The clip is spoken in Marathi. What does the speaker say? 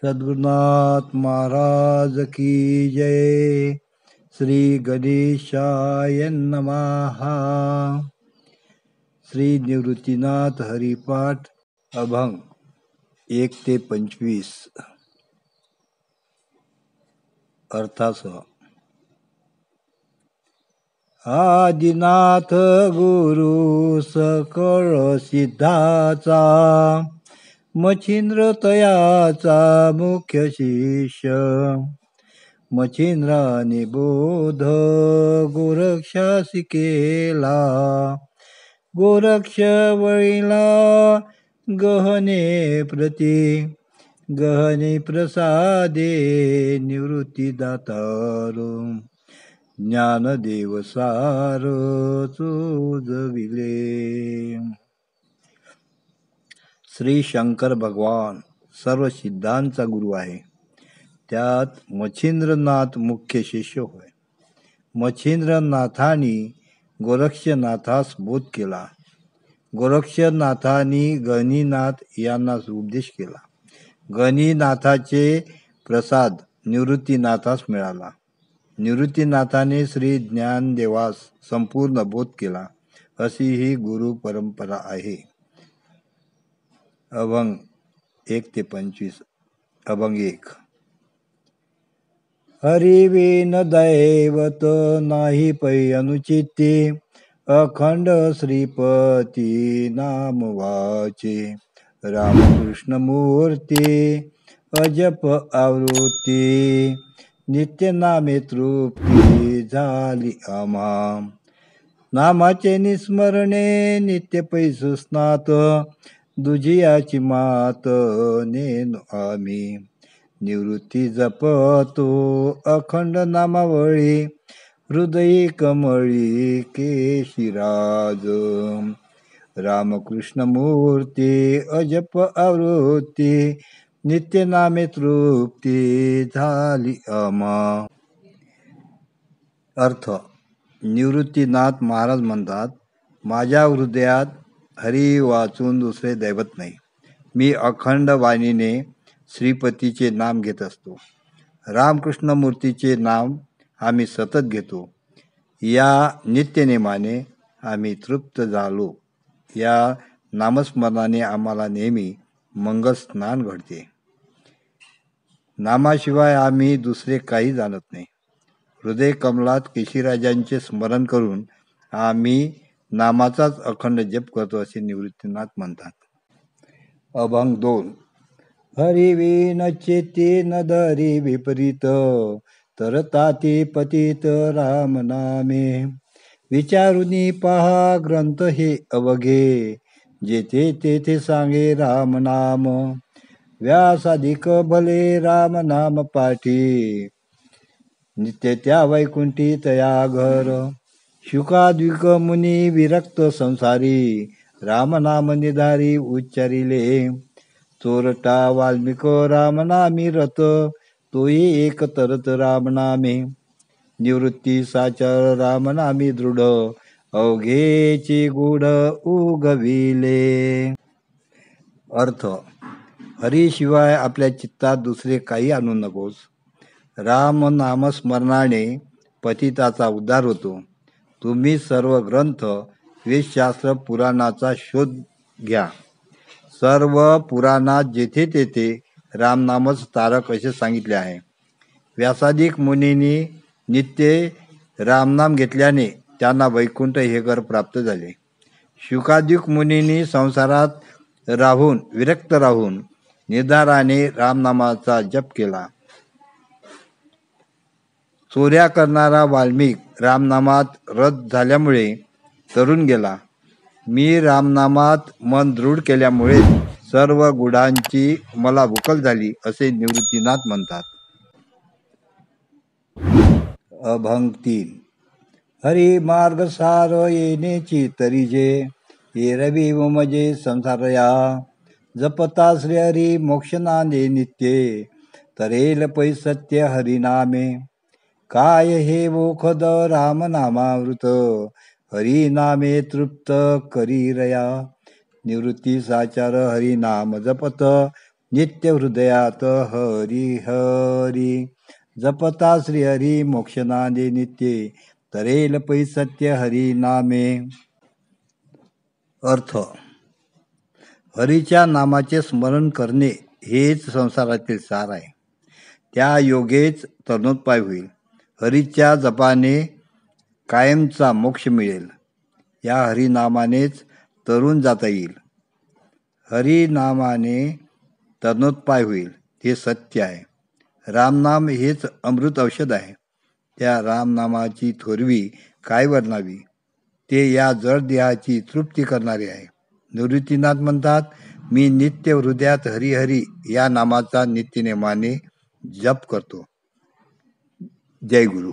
सद्गुरुनाथ महाराज की जय. श्री गणेशाय नमः. श्री निवृत्तीनाथ हरिपाठ अभंग 1 ते 25 अर्थासह. आदिनाथ गुरु सकळ सिद्धाचा, मच्छिंद्र तयाचा मुख्य शिष्य. मच्छिंद्राने बोध गोरक्षासी केला, गोरक्ष वळिला गहने प्रती. गहने प्रसादे निवृत्ती दातार, ज्ञानदेव सार चोजविले. श्री शंकर भगवान सर्व सिद्धांचा गुरु आहे. त्यात मच्छिंद्रनाथ मुख्य शिष्य होय. मच्छिंद्रनाथांनी गोरक्षनाथास बोध केला. गोरक्षनाथांनी गणिनाथ यांना उपदेश केला. गणिनाथाचे प्रसाद निवृत्तीनाथास मिळाला. निवृत्तीनाथाने श्री ज्ञानदेवास संपूर्ण बोध केला. अशी ही गुरु परंपरा आहे. अभंग 1 ते 25. अभंग 1. हरिविन दैवत नाही पै अनुचिती, अखंड श्रीपती नाम वाचे. रामकृष्ण मूर्ती अजप आवृत्ती, नित्य नामे तृप्ती झाली आम्हा. नामाचे निस्मरणे नित्य पैसू स्नात, दुजियाची मात नेनो आम्ही. निवृत्ती जपतो अखंड नामावळी, हृदयी कमळी केशिराज. रामकृष्ण मूर्ती अजप आवृत्ती, नित्य नामे तृप्ती झाली आम्हा. अर्थ. निवृत्तीनाथ महाराज म्हणतात, माझ्या हृदयात हरी वाचून दुसरे दैवत नाही. मी अखंड वाणीने श्रीपतीचे नाम घेत असतो. रामकृष्ण मूर्तीचे नाम आम्ही सतत घेतो. या नित्यनेमाने आम्ही तृप्त झालो. या नामस्मरणाने आम्हाला नेहमी मंगल स्नान घडते. नामाशिवाय आम्ही दुसरे काही जाणत नाही. हृदय कमलात केशीराजांचे स्मरण करून आम्ही नामाचाच अखंड जप करतो, असे निवृत्तीनाथ म्हणतात. अभंग 2. हरिविन चेती न धरी विपरीत, तरताती पतित राम नामे. विचारुनी पहा ग्रंथ हे अवघे, जेथे तेथे सांगे राम नाम. व्यासाधिक भले राम नाम पाठी, नित्य त्या वैकुंठी तया घर. शुकाद्विक मुनी विरक्त संसारी, राम नाम निधारी उच्चारिले. चोरटा वाल्मिक राम नामी रत, तोही एक तरत राम नामे. निवृत्ती साचर राम नामी दृढ, अवघेचे गुढ उगविले. अर्थ. हरीशिवाय आपल्या चित्तात दुसरे काही आणू नकोस. राम नामस्मरणाने पतिताचा उद्धार होतो. तुम्ही सर्व ग्रंथ, वेदशास्त्र, पुराणाचा शोध घ्या. सर्व पुराणात जेथे तेथे रामनामच तारक असे सांगितले आहे. व्यासादिक मुनींनी नित्य रामनाम घेतल्याने त्यांना वैकुंठ हे घर प्राप्त झाले. शुकादिक मुनींनी संसारात राहून विरक्त राहून निर्धाराने रामनामाचा जप केला. चोऱ्या करणारा वाल्मिक रामनामात रत झाल्यामुळे तरुण गेला. मी रामनामात मन दृढ केल्यामुळे सर्व गुढांची मला उकल झाली, असे निवृत्तीनाथ म्हणतात. अभंग 3. हरी मार्ग सार येण्याची तरीजे, एरवी मजे संसारया. जपता श्री हरी मोक्ष नांदे नित्ये, तरेल पै सत्य हरिनामे. काय हे वोखद राम नामावृत, हरिनामे तृप्त करी रया. निवृत्ती साचार हरिनाम जपत, नित्य हृदयात हरी हरी. जपता श्री हरी मोक्षनादे नित्ये, तरेल पै सत्य हरी नामे. अर्थ: हरीच्या नामाचे स्मरण करणे हेच संसारातील सार आहे. त्या योगेच तरणोपाय होईल. हरीच्या जपाने कायमचा मोक्ष मिळेल. या हरिनामानेच तरून जाता येईल. हरिनामाने तरणोपाय होईल हे सत्य आहे. रामनाम हेच अमृत औषध आहे. त्या रामनामाची थोरवी काय वर्णावी, ते या जड देहाची तृप्ती करणारे आहे. निवृत्तीनाथ म्हणतात, मी नित्य हृदयात हरिहरी या नामाचा नित्यनेमाने जप करतो. जय गुरु.